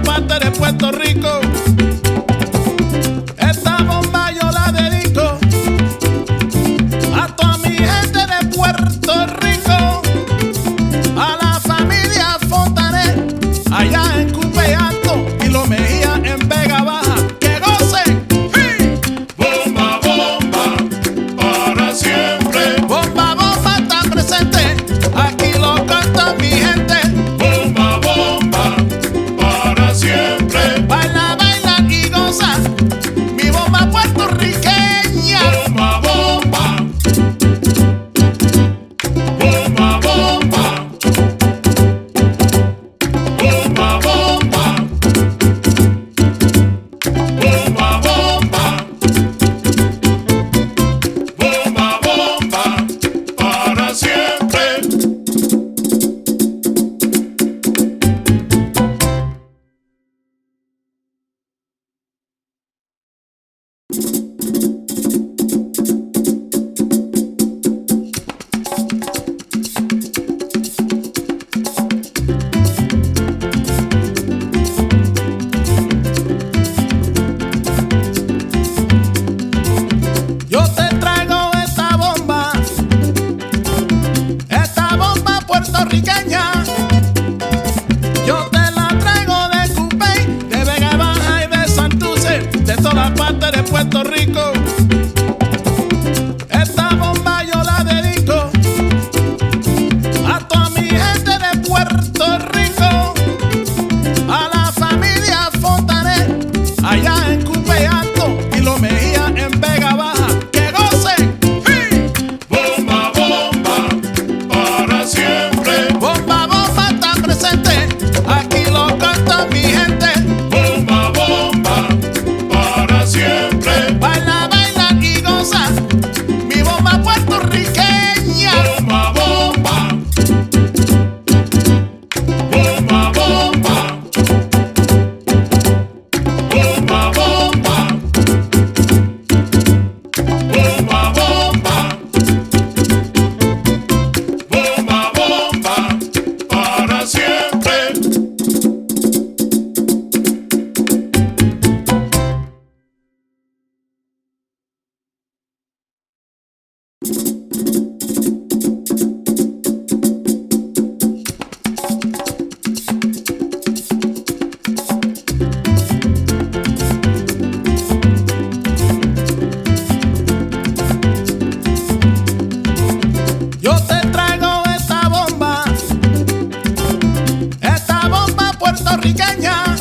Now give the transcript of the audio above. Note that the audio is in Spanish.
todas partes de Puerto Rico. Esta bomba yo la dedico a toda mi gente de Puerto Rico, a la familia Fontanet, allá en Cupe Alto y Lo Mejía en Vega Baja. ¡Que gocen! ¡Sí! Bomba, bomba, para siempre. Bomba, bomba está presente, aquí lo canta mi gente. Bomba, bomba, para siempre. Baila, baila y goza, mi bomba puertorriqueña. Bomba, bomba. Bomba, bomba. Bomba, bomba. Bomba, bomba. Bomba, bomba, para siempre. Yo te traigo esta bomba puertorriqueña. Yo te la traigo de Cupey, de Vega Baja y de Santurce, de todas partes de Puerto Rico. Esta bomba yo la dedico a toda mi gente de Puerto Rico, a la familia Fontanet, allá en Cupe Alto y Lo Mejía en Vega Baja. ¡Que gocen! ¡Sí! Bomba, bomba, para siempre. Bomba, bomba está presente, aquí lo canta mi gente. Bomba, bomba, para siempre. Baila, baila y goza, mi bomba puertorriqueña. Bomba, bomba. Bomba, bomba. Bomba, bomba. Bomba, bomba. Bomba, bomba, para siempre. Yo te traigo esta bomba puertorriqueña.